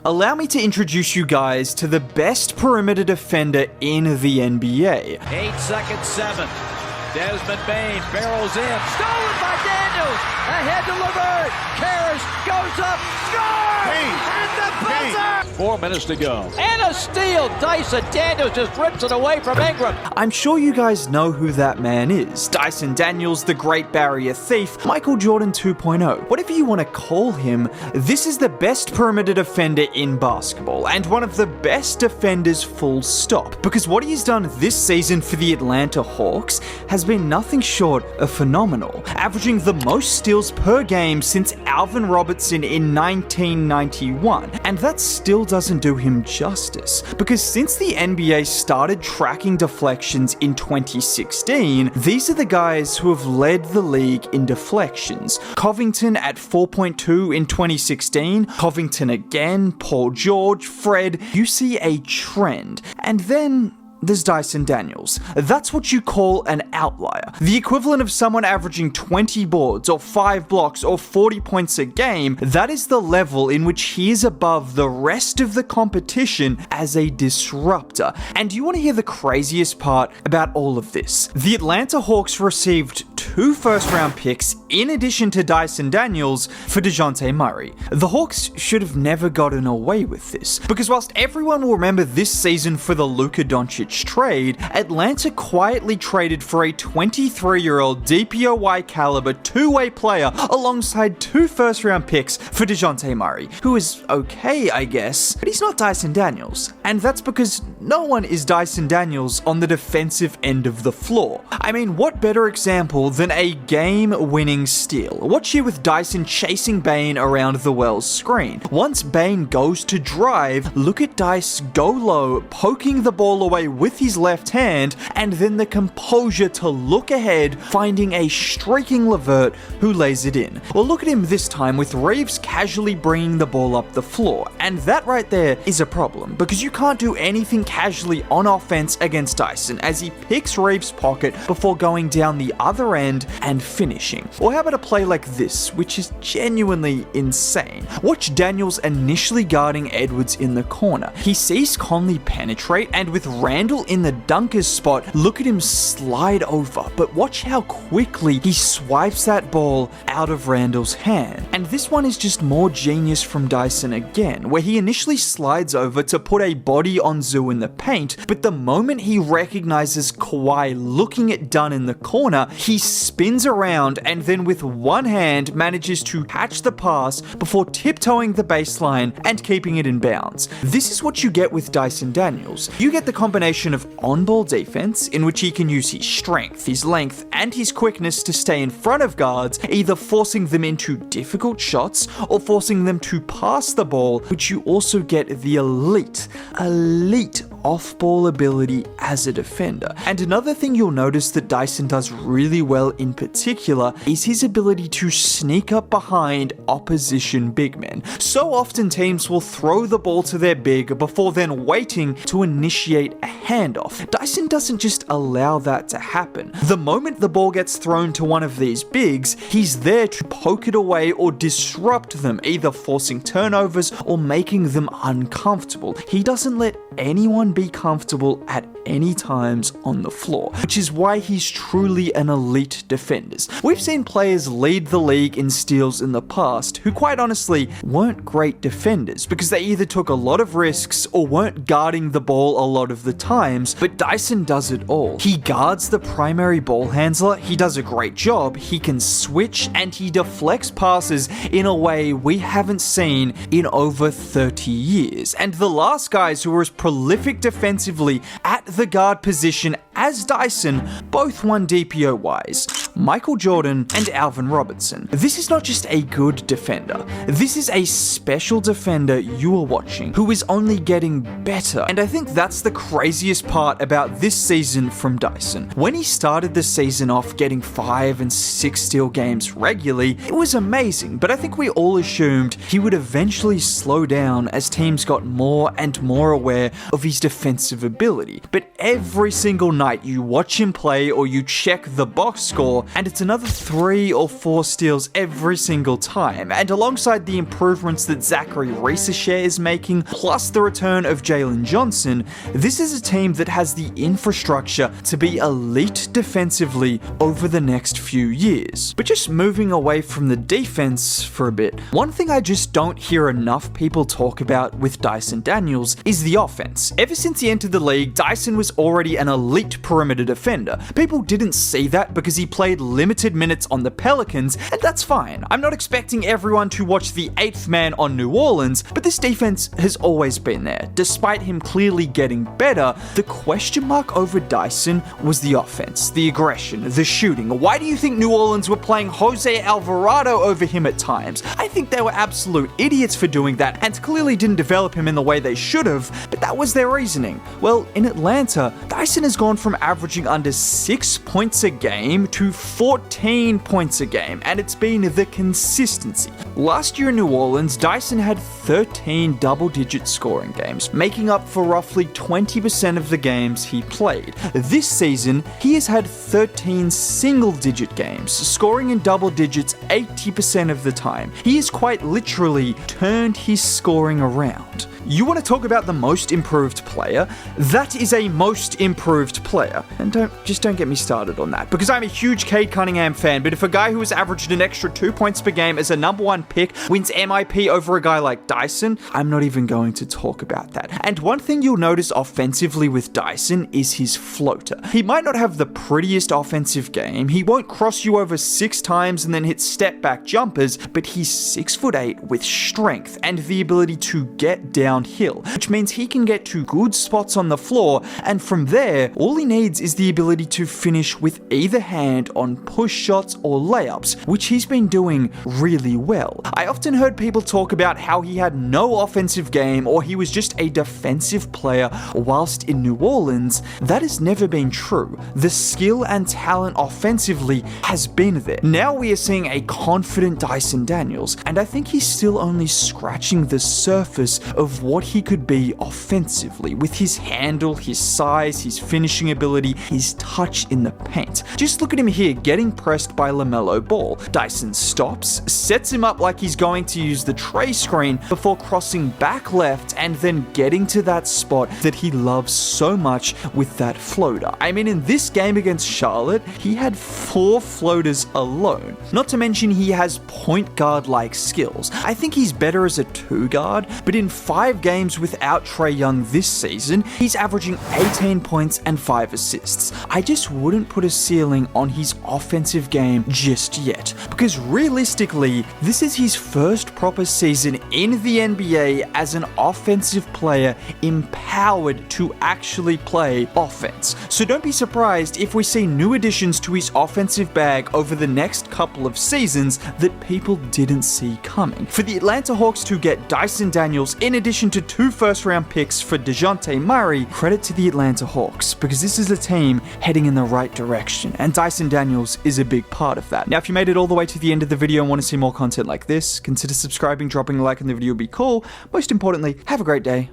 Allow me to introduce you guys to the best perimeter defender in the NBA. 8 seconds, 7. Desmond Bain barrels in. Stolen by Daniels. Ahead to LeVert. Karras goes up. Scores! And the buzzer! 4 minutes to go. And a steal. Dyson Daniels just rips it away from Ingram. I'm sure you guys know who that man is. Dyson Daniels, the Great Barrier Thief, Michael Jordan 2.0. Whatever you want to call him, this is the best perimeter defender in basketball, and one of the best defenders full stop. Because what he's done this season for the Atlanta Hawks has been nothing short of phenomenal, averaging the most steals per game since Alvin Robertson in 1991, and that still doesn't do him justice, because since the NBA started tracking deflections in 2016, these are the guys who have led the league in deflections. Covington at 4.2 in 2016, Covington again, Paul George, Fred. You see a trend, and then there's Dyson Daniels. That's what you call an outlier. The equivalent of someone averaging 20 boards or 5 blocks or 40 points a game. That is the level in which he is above the rest of the competition as a disruptor. And you want to hear the craziest part about all of this? The Atlanta Hawks received 2 first-round picks in addition to Dyson Daniels for Dejounte Murray. The Hawks should have never gotten away with this, because whilst everyone will remember this season for the Luka Doncic trade, Atlanta quietly traded for a 23-year-old DPOY caliber two-way player alongside 2 first-round picks for Dejounte Murray, who is okay, I guess, but he's not Dyson Daniels. And that's because no one is Dyson Daniels on the defensive end of the floor. I mean, what better example than a game-winning steal? Watch here with Dyson chasing Bane around the Wells screen. Once Bane goes to drive, look at Dice go low, poking the ball away with his left hand, and then the composure to look ahead, finding a streaking LeVert who lays it in. Well, look at him this time with Reeves casually bringing the ball up the floor, and that right there is a problem, because you can't do anything casually on offense against Dyson as he picks Reeves' pocket before going down the other end and finishing. Or how about a play like this, which is genuinely insane? Watch Daniels initially guarding Edwards in the corner. He sees Conley penetrate, and with Randall in the dunker's spot, look at him slide over, but watch how quickly he swipes that ball out of Randall's hand. And this one is just more genius from Dyson again, where he initially slides over to put a body on Zoo in the paint, but the moment he recognizes Kawhi looking at Dunn in the corner, he spins around and then with one hand manages to catch the pass before tiptoeing the baseline and keeping it in bounds. This is what you get with Dyson Daniels. You get the combination of on-ball defense, in which he can use his strength, his length, and his quickness to stay in front of guards, either forcing them into difficult shots or forcing them to pass the ball, which you also get the elite off-ball ability as a defender. And another thing you'll notice that Dyson does really well in particular is his ability to sneak up behind opposition big men. So often teams will throw the ball to their big before then waiting to initiate a handoff. Dyson doesn't just allow that to happen. The moment the ball gets thrown to one of these bigs, he's there to poke it away or disrupt them, either forcing turnovers or making them uncomfortable. He doesn't let anyone be comfortable at any times on the floor, which is why he's truly an elite defender. We've seen players lead the league in steals in the past who quite honestly weren't great defenders because they either took a lot of risks or weren't guarding the ball a lot of the times, but Dyson does it all. He guards the primary ball handler, he does a great job, he can switch, and he deflects passes in a way we haven't seen in over 30 years. And the last guys who were as prolific defensively at the guard position as Dyson both won DPOYs, Michael Jordan and Alvin Robertson. This is not just a good defender, this is a special defender you are watching who is only getting better. And I think that's the craziest part about this season from Dyson. When he started the season off getting 5 and 6 steal games regularly, it was amazing, but I think we all assumed he would eventually slow down as teams got more and more aware aware of his defensive ability. But every single night you watch him play or you check the box score, and it's another 3 or 4 steals every single time. And alongside the improvements that Zachary Risacher is making, plus the return of Jalen Johnson, this is a team that has the infrastructure to be elite defensively over the next few years. But just moving away from the defense for a bit, one thing I just don't hear enough people talk about with Dyson Daniels is the offense. Ever since he entered the league, Dyson was already an elite perimeter defender. People didn't see that because he played limited minutes on the Pelicans, and that's fine. I'm not expecting everyone to watch the 8th man on New Orleans, but this defense has always been there. Despite him clearly getting better, the question mark over Dyson was the offense, the aggression, the shooting. Why do you think New Orleans were playing Jose Alvarado over him at times? I think they were absolute idiots for doing that and clearly didn't develop him in the way they should have, but that was their reasoning. Well, in Atlanta, Dyson has gone from averaging under 6 points a game to 14 points a game, and it's been the consistency. Last year in New Orleans, Dyson had 13 double-digit scoring games, making up for roughly 20% of the games he played. This season, he has had 13 single-digit games, scoring in double digits 80% of the time. He has quite literally turned his scoring around. You want to talk about the most improved player? That is a most improved player. And don't get me started on that, because I'm a huge Cade Cunningham fan, but if a guy who has averaged an extra 2 points per game as a #1 pick wins MIP over a guy like Dyson, I'm not even going to talk about that. And one thing you'll notice offensively with Dyson is his floater. He might not have the prettiest offensive game, he won't cross you over 6 times and then hit step back jumpers, but he's 6'8" with strength and the ability to get downhill, which means he can get to good spots on the floor, and from there, all he needs is the ability to finish with either hand on push shots or layups, which he's been doing really well. I often heard people talk about how he had no offensive game or he was just a defensive player whilst in New Orleans. That has never been true. The skill and talent offensively has been there. Now we are seeing a confident Dyson Daniels, and I think he's still only scratching the surface of what he could be offensively with his handle, his size, his finishing ability, his touch in the paint. Just look at him here getting pressed by LaMelo Ball. Dyson stops, sets him up like he's going to use the tray screen before crossing back left and then getting to that spot that he loves so much with that floater. I mean, in this game against Charlotte, he had 4 floaters alone. Not to mention he has point guard like skills. I think he's better as a 2 guard, but in 5 games without Trae Young this season, he's averaging 18 points and 5 assists. I just wouldn't put a ceiling on his offensive game just yet, because realistically, this is his first proper season in the NBA as an offensive player empowered to actually play offense. So don't be surprised if we see new additions to his offensive bag over the next couple of seasons that people didn't see coming. For the Atlanta Hawks to get Dyson Daniels in addition to 2 first-round picks for Dejounte Murray, credit to the Atlanta Hawks, because this is a team heading in the right direction, and Dyson Daniels is a big part of that. Now, if you made it all the way to the end of the video and want to see more content like this, consider subscribing, dropping a like on the video would be cool. Most importantly, have a great day.